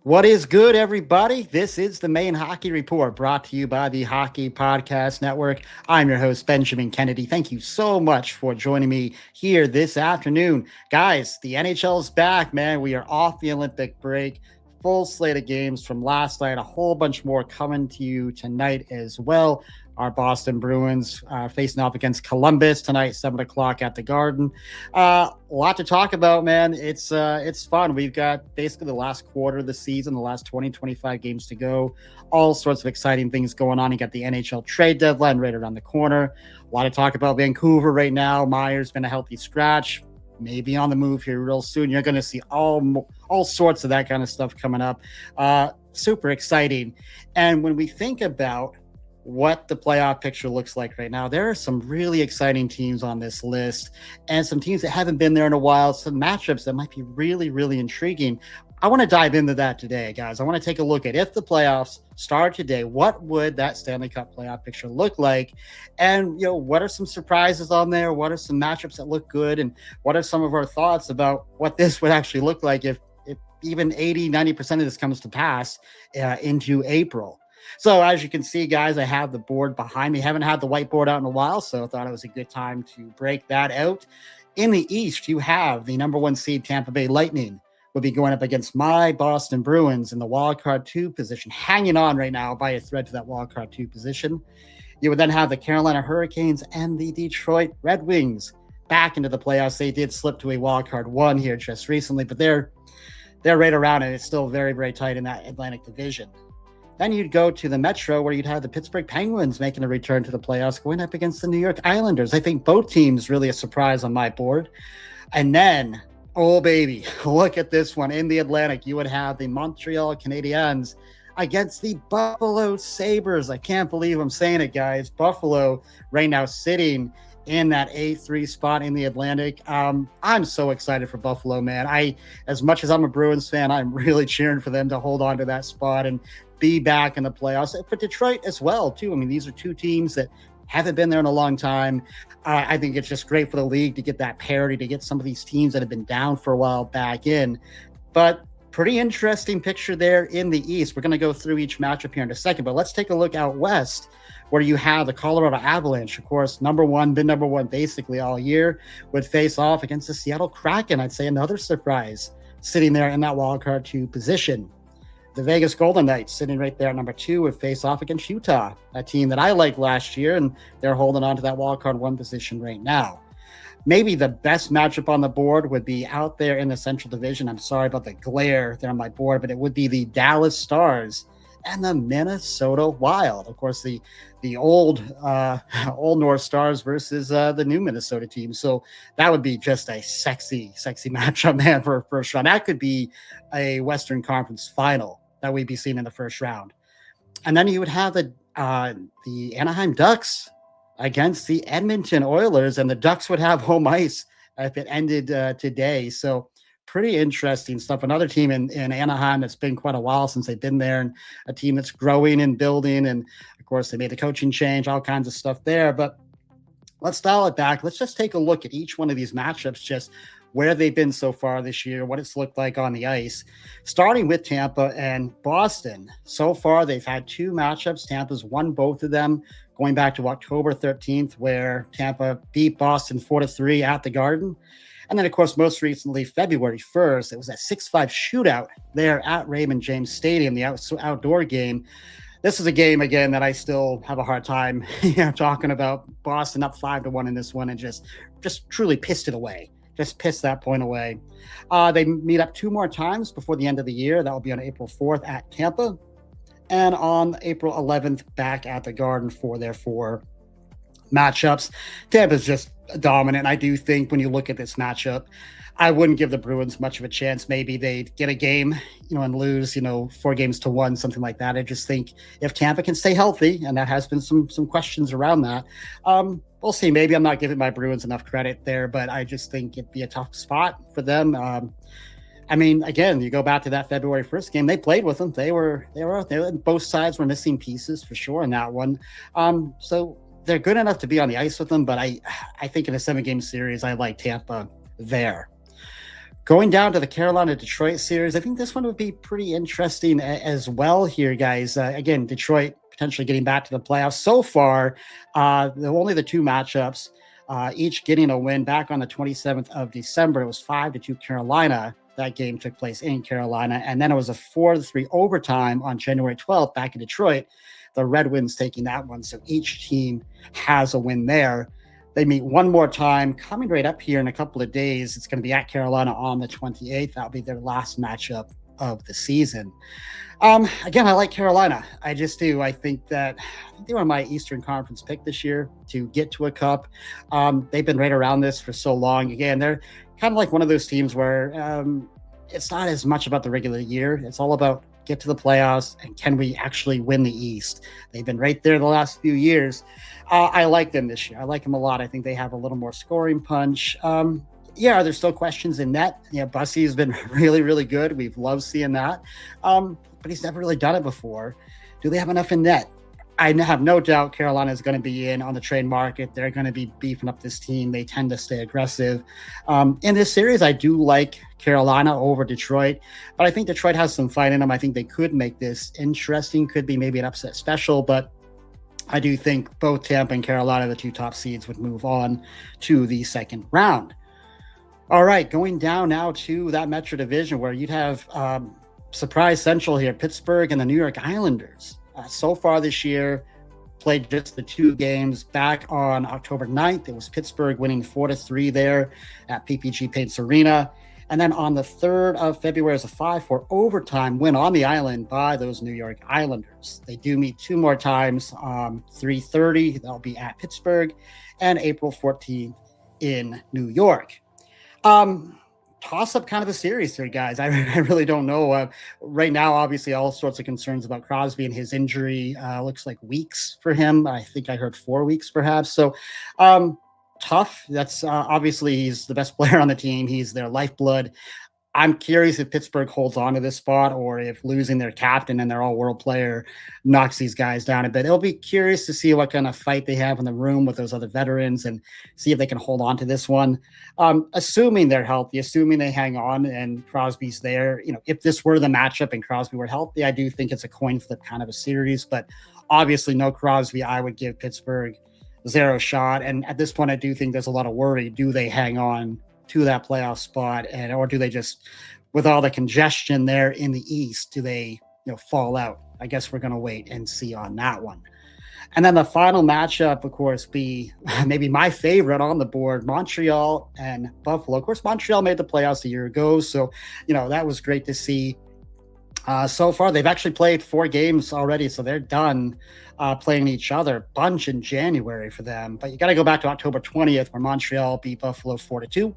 What is good, everybody? This is the Maine Hockey Report, brought to you by the Hockey Podcast Network. I'm your host, Benjamin Kennedy. Thank you so much for joining me here this afternoon. Guys, the NHL is back, man. We are off the Olympic break. Full slate of games from last night, a whole bunch more coming to you tonight as well. Our Boston Bruins facing off against Columbus tonight, 7 o'clock at the Garden. A lot to talk about, man. It's fun. We've got basically the last quarter of the season, the last 25 games to go. All sorts of exciting things going on. You got the NHL trade deadline right around the corner. A lot of talk about Vancouver right now. Meyer's been a healthy scratch. Maybe on the move here real soon. You're going to see all sorts of that kind of stuff coming up. Super exciting. And when we think about what the playoff picture looks like right now, there are some really exciting teams on this list and some teams that haven't been there in a while, some matchups that might be really, really intriguing. I want to dive into that today, guys. I want to take a look at, if the playoffs start today, what would that Stanley Cup playoff picture look like? And, what are some surprises on there? What are some matchups that look good? And what are some of our thoughts about what this would actually look like if even 80, 90% of this comes to pass into April? So as you can see, guys, I have the board behind me. Haven't had the whiteboard out in a while, so I thought it was a good time to break that out. In the East, you have the number one seed Tampa Bay Lightning will be going up against my Boston Bruins in the wildcard 2 position, hanging on right now by a thread to that wildcard 2 position. You would then have the Carolina Hurricanes and the Detroit Red Wings back into the playoffs. They did slip to a wildcard 1 here just recently, but they're right around it. It's still very, very tight in that Atlantic division. Then you'd go to the Metro, where you'd have the Pittsburgh Penguins making a return to the playoffs, going up against the New York Islanders. I think both teams really a surprise on my board. And then, oh baby, look at this one. In the Atlantic, you would have the Montreal Canadiens against the Buffalo Sabres. I can't believe I'm saying it, guys. Buffalo right now sitting in that A3 spot in the Atlantic. I'm so excited for Buffalo, man. As much as I'm a Bruins fan, I'm really cheering for them to hold on to that spot and be back in the playoffs. For Detroit as well, too. I mean, these are two teams that haven't been there in a long time. I think it's just great for the league to get that parity, to get some of these teams that have been down for a while back in. But pretty interesting picture there in the East. We're going to go through each matchup here in a second, but let's take a look out West, where you have the Colorado Avalanche, of course, been number one basically all year, would face off against the Seattle Kraken. I'd say another surprise, sitting there in that wildcard 2 position. The Vegas Golden Knights, sitting right there at number 2, would face off against Utah, a team that I liked last year, and they're holding on to that wildcard 1 position right now. Maybe the best matchup on the board would be out there in the Central Division. I'm sorry about the glare there on my board, but it would be the Dallas Stars and the Minnesota Wild. Of course, the old North Stars versus the new Minnesota team. So that would be just a sexy matchup, man, for a first round. That could be a Western Conference final that we'd be seeing in the first round. And then you would have the Anaheim Ducks against the Edmonton Oilers, and the Ducks would have home ice if it ended today. So pretty interesting stuff. Another team in Anaheim that's been quite a while since they've been there, and a team that's growing and building. And of course, they made the coaching change, all kinds of stuff there. But let's dial it back. Let's just take a look at each one of these matchups, just where they've been so far this year, what it's looked like on the ice. Starting with Tampa and Boston. So far, they've had 2 matchups. Tampa's won both of them, going back to October 13th, where Tampa beat Boston 4-3 at the Garden. And then, of course, most recently, February 1st, it was a 6-5 shootout there at Raymond James Stadium, the outdoor game. This is a game, again, that I still have a hard time talking about. Boston up 5-1 in this one, and just truly pissed it away. Just pissed that point away. They meet up 2 more times before the end of the year. That will be on April 4th at Tampa, and on April 11th back at the Garden for their 4 matchups. Tampa's just dominant. I do think when you look at this matchup, I wouldn't give the Bruins much of a chance. Maybe they'd get a game, and lose, 4-1, something like that. I just think if Tampa can stay healthy, and that has been some questions around that, we'll see. Maybe I'm not giving my Bruins enough credit there, but I just think it'd be a tough spot for them. Again, you go back to that February 1st game, they played with them. They were out there, and both sides were missing pieces for sure in that one. So they're good enough to be on the ice with them, but I think in a 7-game series, I like Tampa there. Going down to the Carolina-Detroit series, I think this one would be pretty interesting as well here, guys. Again, Detroit potentially getting back to the playoffs. So far, only the two matchups, each getting a win. Back on the 27th of December, it was 5-2 Carolina. That game took place in Carolina. And then it was a 4-3 overtime on January 12th back in Detroit. The Red Wings taking that one. So each team has a win there. They meet one more time coming right up here in a couple of days. It's going to be at Carolina on the 28th. That'll be their last matchup of the season. Again, I like Carolina. I just do. I think they were my Eastern Conference pick this year to get to a cup. They've been right around this for so long. Again, they're kind of like one of those teams where it's not as much about the regular year. It's all about get to the playoffs and can we actually win the East? They've been right there the last few years. I like them this year. I like them a lot. I think they have a little more scoring punch. Yeah, there's still questions in net. Yeah, Bussi has been really, really good. We've loved seeing that. But he's never really done it before. Do they have enough in net? I have no doubt Carolina is going to be in on the trade market. They're going to be beefing up this team. They tend to stay aggressive. In this series, I do like Carolina over Detroit, but I think Detroit has some fight in them. I think they could make this interesting. Could be maybe an upset special, but I do think both Tampa and Carolina, the two top seeds, would move on to the second round. All right, going down now to that Metro Division where you'd have surprise central here, Pittsburgh and the New York Islanders. So far this year, played just the two games. Back on October 9th, it was Pittsburgh winning 4-3 there at PPG Paints Arena. And then on the 3rd of February, it was a 5-4 overtime win on the island by those New York Islanders. They do meet two more times, 3:30, that'll be at Pittsburgh, and April 14th in New York. Toss-up kind of a series here, guys. I really don't know. Right now, obviously, all sorts of concerns about Crosby and his injury. Looks like weeks for him. I think I heard 4 weeks, perhaps. So, tough. That's obviously he's the best player on the team. He's their lifeblood. I'm curious if Pittsburgh holds on to this spot or if losing their captain and their all-world player knocks these guys down a bit. It'll be curious to see what kind of fight they have in the room with those other veterans and see if they can hold on to this one. Assuming they're healthy, assuming they hang on and Crosby's there, if this were the matchup and Crosby were healthy, I do think it's a coin flip kind of a series, but obviously no Crosby, I would give Pittsburgh zero shot. And at this point, I do think there's a lot of worry. Do they hang on to that playoff spot, or do they just, with all the congestion there in the East, do they fall out? I guess we're going to wait and see on that one. And then the final matchup, of course, be maybe my favorite on the board, Montreal and Buffalo. Of course, Montreal made the playoffs a year ago, so that was great to see. So far, they've actually played 4 games already, so they're done playing each other. Bunch in January for them, but you got to go back to October 20th, where Montreal beat Buffalo 4-2.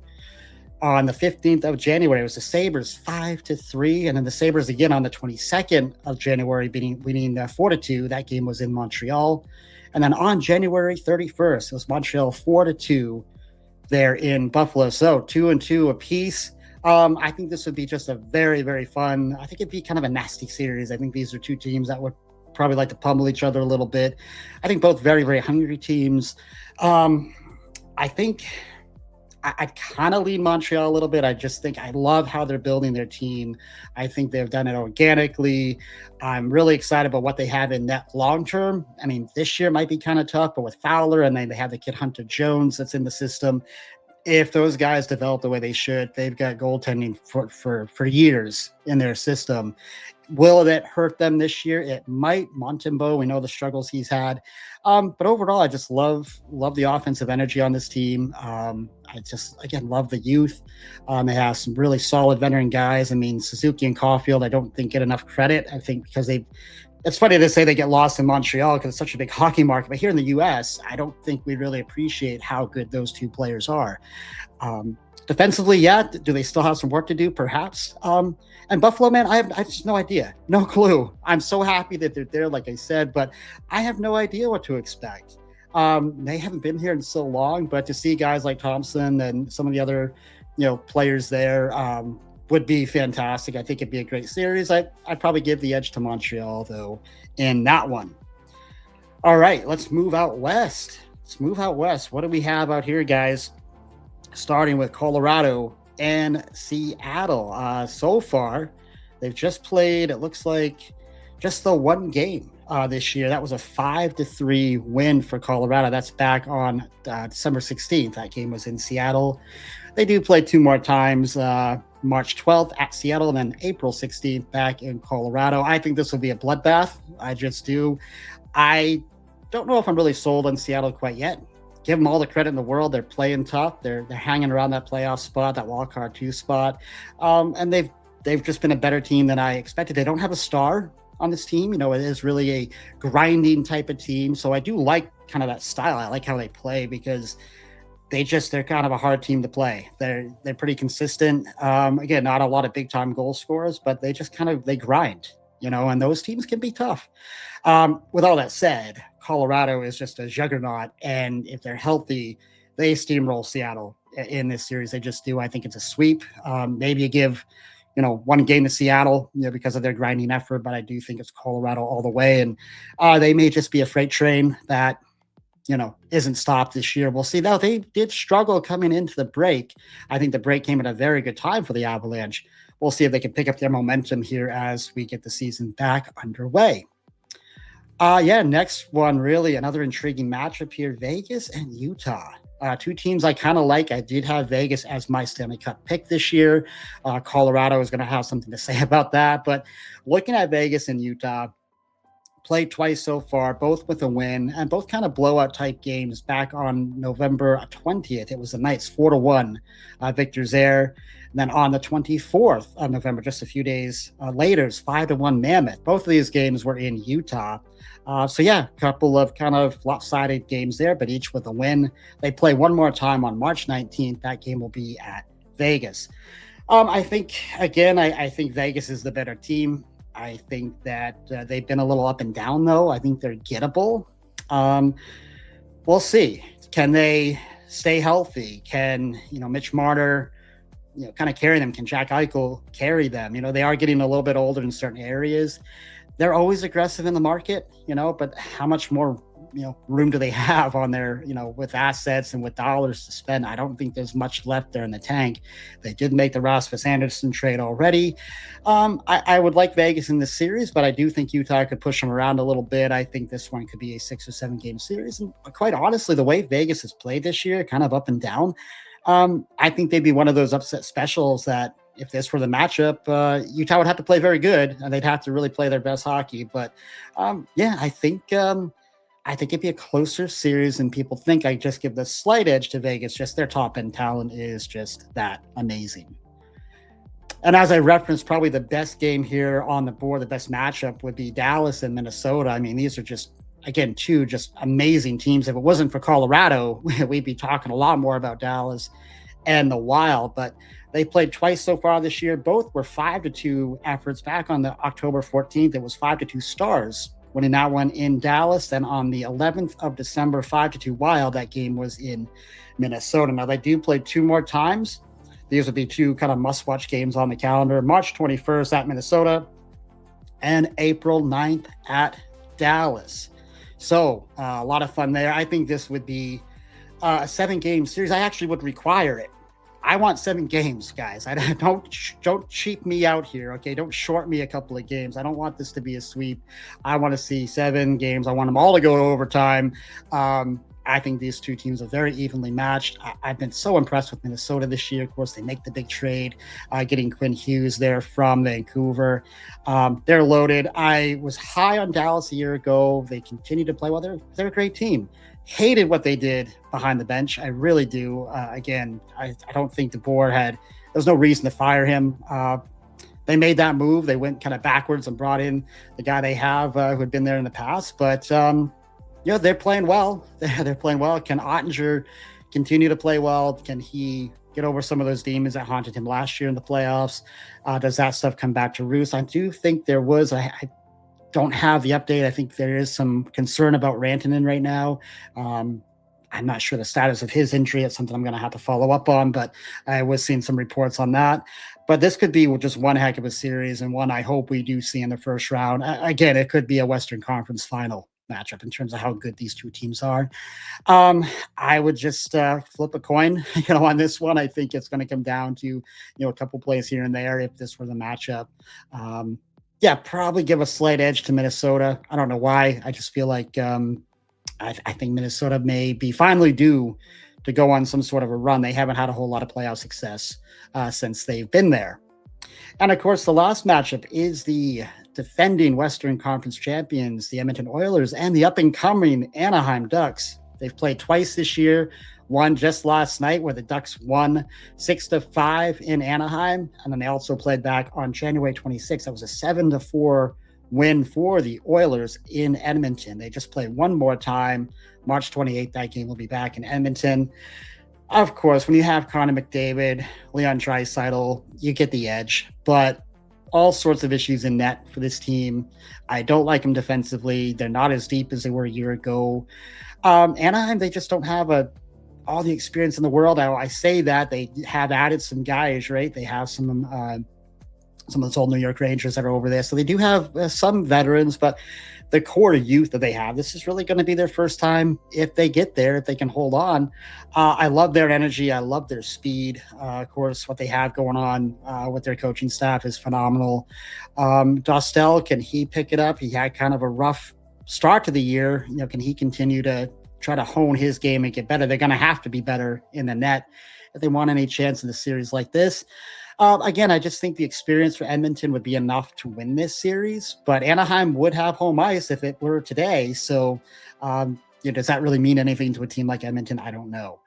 On the 15th of January, it was the Sabres 5-3, and then the Sabres again on the 22nd of January winning 4-2. That game was in Montreal, and then on January 31st, it was Montreal 4-2 there in Buffalo. So 2-2 apiece. I think this would be just a very, very fun. I think it'd be kind of a nasty series. I think these are two teams that would probably like to pummel each other a little bit. I think both very, very hungry teams. I think I'd kind of lean Montreal a little bit. I just think I love how they're building their team. I think they've done it organically. I'm really excited about what they have in net long term. I mean, this year might be kind of tough, but with Fowler and then they have the kid Hunter Jones that's in the system. If those guys develop the way they should, they've got goaltending for years in their system. Will it hurt them this year? It might. Montembeault, we know the struggles he's had. But overall, I just love the offensive energy on this team. I just, again, love the youth. They have some really solid veteran guys. I mean, Suzuki and Caufield, I don't think get enough credit. I think because it's funny to say they get lost in Montreal because it's such a big hockey market. But here in the U.S., I don't think we really appreciate how good those two players are. Defensively, yeah. Do they still have some work to do? Perhaps. And Buffalo, man, I have just no idea. No clue. I'm so happy that they're there, like I said, but I have no idea what to expect. They haven't been here in so long, but to see guys like Thompson and some of the other, players there would be fantastic. I think it'd be a great series. I'd probably give the edge to Montreal, though, in that one. All right, let's move out west. What do we have out here, guys? Starting with Colorado and Seattle. So far, they've just played, it looks like, just the one game this year. That was a 5-3 win for Colorado. That's back on December 16th. That game was in Seattle. They do play two more times, March 12th at Seattle and then April 16th back in Colorado. I think this will be a bloodbath. I just do. I don't know if I'm really sold on Seattle quite yet. Give them all the credit in the world. They're playing tough. They're hanging around that playoff spot, that wild card 2 spot, and they've just been a better team than I expected. They don't have a star on this team. It is really a grinding type of team. So I do like kind of that style. I like how they play because they're kind of a hard team to play. They're pretty consistent. Again, not a lot of big time goal scorers, but they just they grind, and those teams can be tough. With all that said, Colorado is just a juggernaut. And if they're healthy, they steamroll Seattle in this series. They just do. I think it's a sweep. Maybe you give, one game to Seattle, because of their grinding effort, but I do think it's Colorado all the way. And they may just be a freight train that, isn't stopped this year. We'll see. Now, they did struggle coming into the break. I think the break came at a very good time for the Avalanche. We'll see if they can pick up their momentum here as we get the season back underway. Next one, really another intriguing matchup here, Vegas and Utah. Two teams I kind of like. I did have Vegas as my Stanley Cup pick this year. Colorado is going to have something to say about that. But looking at Vegas and Utah, played twice so far, both with a win, and both kind of blowout type games back on November 20th. It was the Knights 4-1 victors there. And then on the 24th of November, just a few days later, it's 5-1 Mammoth. Both of these games were in Utah. A couple of kind of lopsided games there, but each with a win. They play one more time on March 19th. That game will be at Vegas. I think Vegas is the better team. I think that they've been a little up and down, though. I think they're gettable. We'll see. Can they stay healthy? Can, Mitch Marner, kind of carry them? Can Jack Eichel carry them? They are getting a little bit older in certain areas. They're always aggressive in the market, but how much more, room do they have on their, with assets and with dollars to spend? I don't think there's much left there in the tank. They did make the Rasmus Andersson trade already. I would like Vegas in this series, but I do think Utah could push them around a little bit. I think this one could be a 6 or 7 game series. And quite honestly, the way Vegas has played this year, kind of up and down, I think they'd be one of those upset specials that if this were the matchup, Utah would have to play very good and they'd have to really play their best hockey. But I think it'd be a closer series than people think. I just give the slight edge to Vegas. Just their top end talent is just that amazing. And as I referenced, probably the best game here on the board, the best matchup would be Dallas and Minnesota. I mean, these are just, again, two just amazing teams. If it wasn't for Colorado, we'd be talking a lot more about Dallas and the Wild. But they played twice so far this year. Both were 5-2 efforts. Back on the October 14th, it was 5-2 Stars winning that one in Dallas. Then on the 11th of December, 5-2 Wild. That game was in Minnesota. Now, they do play two more times. These would be two kind of must-watch games on the calendar. March 21st at Minnesota and April 9th at Dallas. So a lot of fun there. I think this would be a 7-game series. I actually would require it. I want 7 games, guys. I don't cheap me out here, okay? Don't short me a couple of games. I don't want this to be a sweep. I want to see 7 games. I want them all to go to overtime. I think these two teams are very evenly matched. I've been so impressed with Minnesota this year. Of course, they make the big trade, getting Quinn Hughes there from Vancouver. They're loaded. I was high on Dallas a year ago. They continue to play well. They're a great team. Hated what they did behind the bench. I really do. Again, I don't think there was no reason to fire him. They made that move. They went kind of backwards and brought in the guy they have who had been there in the past. But, they're playing well. They're playing well. Can Ottinger continue to play well? Can he get over some of those demons that haunted him last year in the playoffs? Does that stuff come back to roost? I do think there was I don't have the update. I think there is some concern about Rantanen right now. I'm not sure the status of his injury. It's something I'm going to have to follow up on, but I was seeing some reports on that. But this could be just one heck of a series and one I hope we do see in the first round. Again, it could be a Western Conference final matchup in terms of how good these two teams are. I would just flip a coin, on this one. I think it's going to come down to, a couple plays here and there if this were the matchup. Yeah, probably give a slight edge to Minnesota. I don't know why. I just feel like I think Minnesota may be finally due to go on some sort of a run. They haven't had a whole lot of playoff success since they've been there. And of course, the last matchup is the defending Western Conference champions, the Edmonton Oilers, and the up-and-coming Anaheim Ducks. They've played twice this year, one just last night where the Ducks won 6-5 in Anaheim. And then they also played back on January 26th. That was a 7-4 win for the Oilers in Edmonton. They just play one more time. March 28th, that game will be back in Edmonton. Of course, when you have Connor McDavid, Leon Draisaitl, you get the edge. But all sorts of issues in net for this team. I don't like them defensively. They're not as deep as they were a year ago. Anaheim, they just don't have all the experience in the world. I say that they have added some guys, right? They have some of those old New York Rangers that are over there. So they do have some veterans, but the core youth that they have, this is really going to be their first time if they get there, if they can hold on. I love their energy. I love their speed. Of course, what they have going on with their coaching staff is phenomenal. Dostal, can he pick it up? He had kind of a rough start to the year. Can he continue to try to hone his game and get better? They're going to have to be better in the net if they want any chance in a series like this. Again, I just think the experience for Edmonton would be enough to win this series, but Anaheim would have home ice if it were today. So, does that really mean anything to a team like Edmonton? I don't know.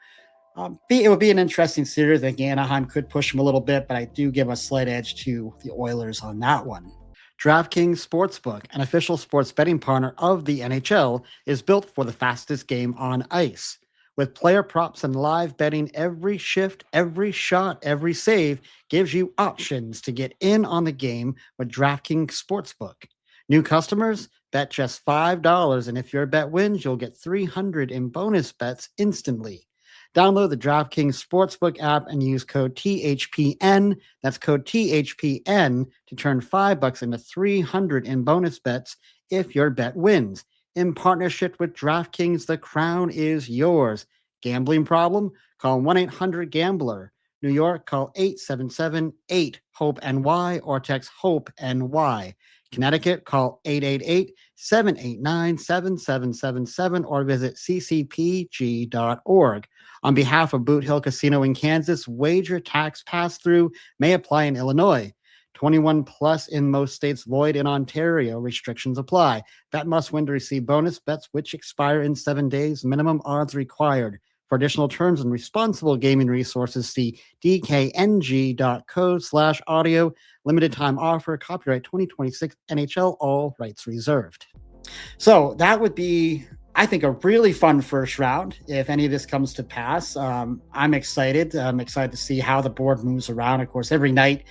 It would be an interesting series. I think Anaheim could push them a little bit, but I do give a slight edge to the Oilers on that one. DraftKings Sportsbook, an official sports betting partner of the NHL, is built for the fastest game on ice. With player props and live betting, every shift, every shot, every save gives you options to get in on the game with DraftKings Sportsbook. New customers, bet just $5, and if your bet wins, you'll get $300 in bonus bets instantly. Download the DraftKings Sportsbook app and use code THPN. That's code THPN to turn $5 into $300 in bonus bets if your bet wins. In partnership with DraftKings, the crown is yours. Gambling problem? Call 1-800-GAMBLER. New York, call 877-8-HOPE-NY or text HOPE-NY. Connecticut, call 888-789-7777 or visit ccpg.org. On behalf of Boot Hill Casino in Kansas, wager tax pass-through may apply in Illinois. 21 plus in most states, void in Ontario. Restrictions apply. Bet must win to receive bonus bets which expire in 7 days. Minimum odds required. For additional terms and responsible gaming resources, see dkng.co/audio. Limited time offer. Copyright 2026 NHL. All rights reserved. So that would be, I think, a really fun first round if any of this comes to pass. I'm excited. I'm excited to see how the board moves around. Of course, every night,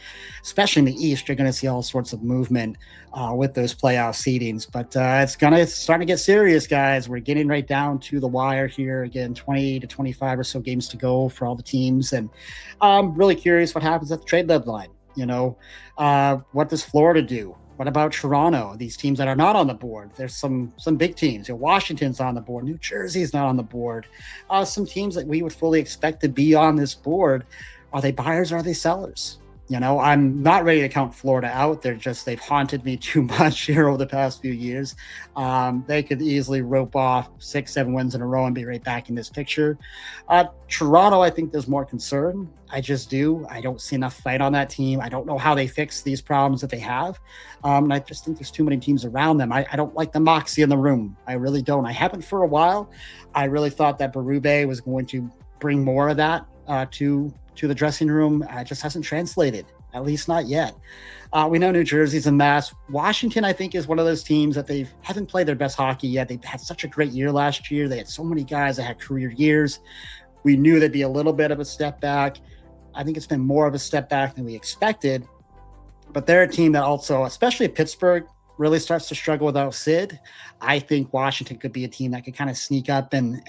especially in the East, you're going to see all sorts of movement with those playoff seedings. But it's going to start to get serious, guys. We're getting right down to the wire here. Again, 20 to 25 or so games to go for all the teams. And I'm really curious what happens at the trade deadline. What does Florida do? What about Toronto? These teams that are not on the board. There's some big teams. Washington's on the board. New Jersey's not on the board. Some teams that we would fully expect to be on this board. Are they buyers or are they sellers? I'm not ready to count Florida out. They've haunted me too much here over the past few years. They could easily rope off 6-7 wins in a row and be right back in this picture. Toronto, I think there's more concern. I just do. I don't see enough fight on that team. I don't know how they fix these problems that they have. And I just think there's too many teams around them. I don't like the moxie in the room. I really don't. I haven't for a while. I really thought that Berube was going to bring more of that to the dressing room. It just hasn't translated, at least not yet. We know New Jersey's a mess. Washington, I think, is one of those teams that they haven't played their best hockey yet. They've had such a great year last year. They had so many guys that had career years. We knew there'd be a little bit of a step back. I think it's been more of a step back than we expected. But they're a team that also, especially Pittsburgh, really starts to struggle without Sid. I think Washington could be a team that could kind of sneak up and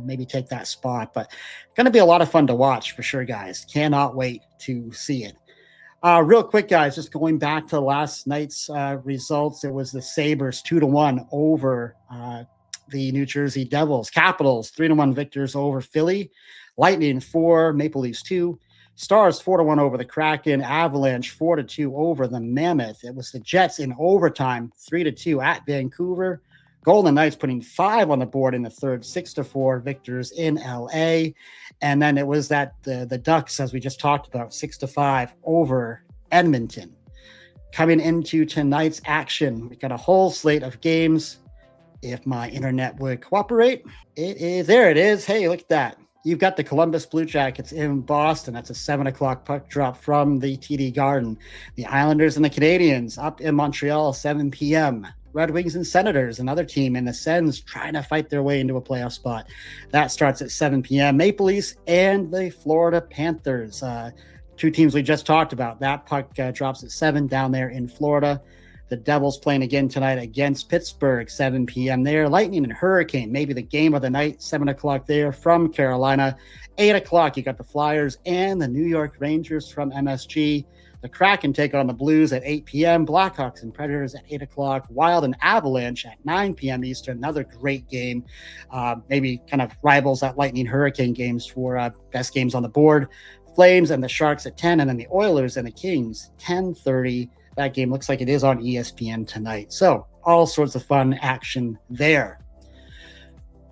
maybe take that spot. But going to be a lot of fun to watch for sure, guys. Cannot wait to see it. Real quick, guys, just going back to last night's results, it was the Sabres 2-1 over the New Jersey Devils. Capitals 3-1 victors over Philly. Lightning 4, Maple Leafs 2. Stars 4-1 over the Kraken. Avalanche 4-2 over the Mammoth. It was the Jets in overtime 3-2 at Vancouver. Golden Knights putting 5 on the board in the third, 6-4 victors in LA. And then it was that the Ducks, as we just talked about, 6-5 over Edmonton. Coming into tonight's action, we got a whole slate of games. If my internet would cooperate, there it is. Hey, look at that. You've got the Columbus Blue Jackets in Boston. That's a 7 o'clock puck drop from the TD Garden. The Islanders and the Canadiens up in Montreal, 7 p.m. Red Wings and Senators, another team in the Sens trying to fight their way into a playoff spot. That starts at 7 p.m. Maple Leafs and the Florida Panthers, two teams we just talked about. That puck drops at 7 down there in Florida. The Devils playing again tonight against Pittsburgh, 7 p.m. there. Lightning and Hurricane, maybe the game of the night, 7 o'clock there from Carolina. 8 o'clock, you got the Flyers and the New York Rangers from MSG. The Kraken take on the Blues at 8 p.m. Blackhawks and Predators at 8 o'clock. Wild and Avalanche at 9 p.m. Eastern. Another great game. Maybe kind of rivals that Lightning Hurricane games for best games on the board. Flames and the Sharks at 10, and then the Oilers and the Kings, 10:30. That game looks like it is on ESPN tonight. So all sorts of fun action there.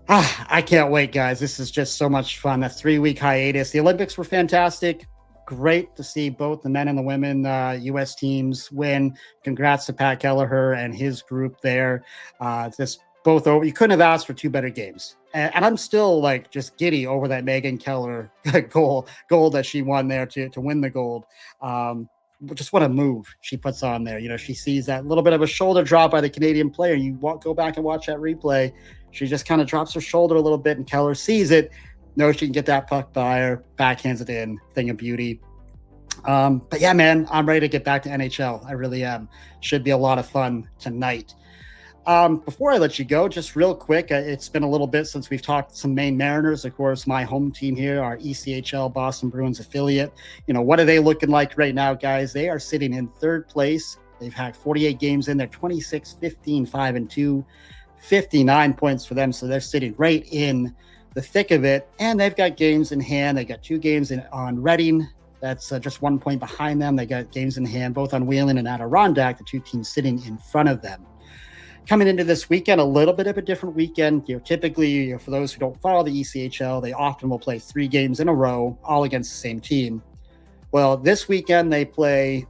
I can't wait, guys. This is just so much fun. The 3-week hiatus. The Olympics were fantastic. Great to see both the men and the women U.S. teams win. Congrats to Pat Kelleher and his group there. Just both over. You couldn't have asked for two better games. And I'm still like just giddy over that Megan Keller goal that she won there to win the gold. Just what a move she puts on there. You know, she sees that little bit of a shoulder drop by the Canadian player. You go back and watch that replay. She just kind of drops her shoulder a little bit, and Keller sees it. Knows she can get that puck by her, backhands it in, thing of beauty. But yeah, man, I'm ready to get back to NHL. I really am. Should be a lot of fun tonight. Before I let you go, just real quick, it's been a little bit since we've talked some Maine Mariners. Of course, my home team here, our ECHL Boston Bruins affiliate. You know, what are they looking like right now, guys? They are sitting in third place. They've had 48 games in there, 26, 15, 5-2, 59 points for them. So they're sitting right in the thick of it, and they've got games in hand. They got 2 games on Reading. That's just 1 point behind them. They got games in hand, both on Wheeling and Adirondack, the two teams sitting in front of them. Coming into this weekend, a little bit of a different weekend. You know, typically, for those who don't follow the ECHL, they often will play 3 games in a row, all against the same team. Well, this weekend they play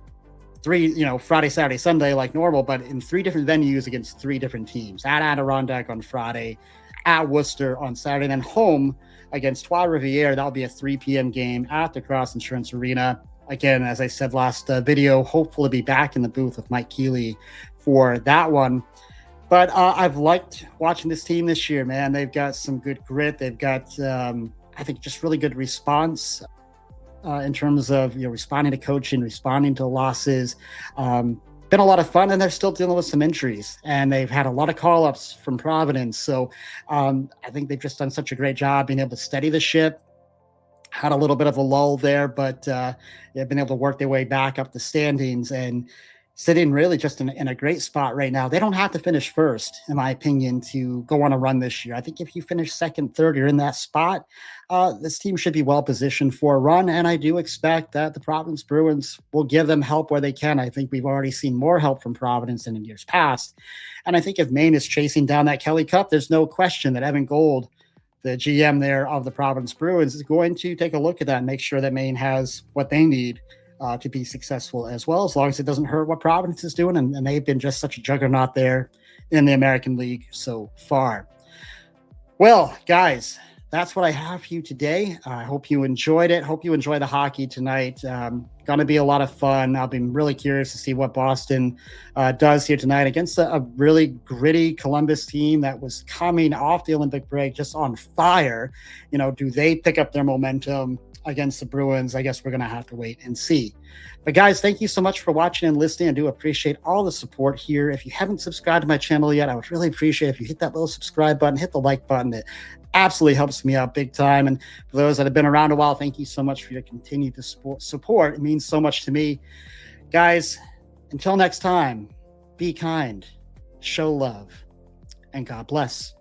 3, Friday, Saturday, Sunday like normal, but in 3 different venues against 3 different teams. At Adirondack on Friday, at Worcester on Saturday, and then home against Trois Rivières. That'll be a 3 p.m. game at the Cross Insurance Arena. Again, as I said last video, hopeful to be back in the booth with Mike Keeley for that one. But I've liked watching this team this year, man. They've got some good grit. They've got, I think, just really good response in terms of responding to coaching, responding to losses. Been a lot of fun, and they're still dealing with some injuries, and they've had a lot of call-ups from Providence. So I think they've just done such a great job being able to steady the ship. Had a little bit of a lull there, but they've been able to work their way back up the standings and sitting really just in a great spot right now. They don't have to finish first, in my opinion, to go on a run this year. I think if you finish second, third, you're in that spot. This team should be well positioned for a run, and I do expect that the Providence Bruins will give them help where they can. I think we've already seen more help from Providence than in years past. And I think if Maine is chasing down that Kelly Cup, there's no question that Evan Gold, the GM there of the Providence Bruins, is going to take a look at that and make sure that Maine has what they need to be successful as well, as long as it doesn't hurt what Providence is doing. And they've been just such a juggernaut there in the American League so far. Well, guys, that's what I have for you today. I hope you enjoyed it. Hope you enjoy the hockey tonight. Going to be a lot of fun. I'll be really curious to see what Boston does here tonight against a really gritty Columbus team that was coming off the Olympic break just on fire. Do they pick up their momentum against the Bruins? I guess we're going to have to wait and see. But guys, thank you so much for watching and listening. I do appreciate all the support here. If you haven't subscribed to my channel yet, I would really appreciate if you hit that little subscribe button, hit the like button. It absolutely helps me out big time. And for those that have been around a while, thank you so much for your continued support. It means so much to me. Guys, until next time, be kind, show love, and God bless.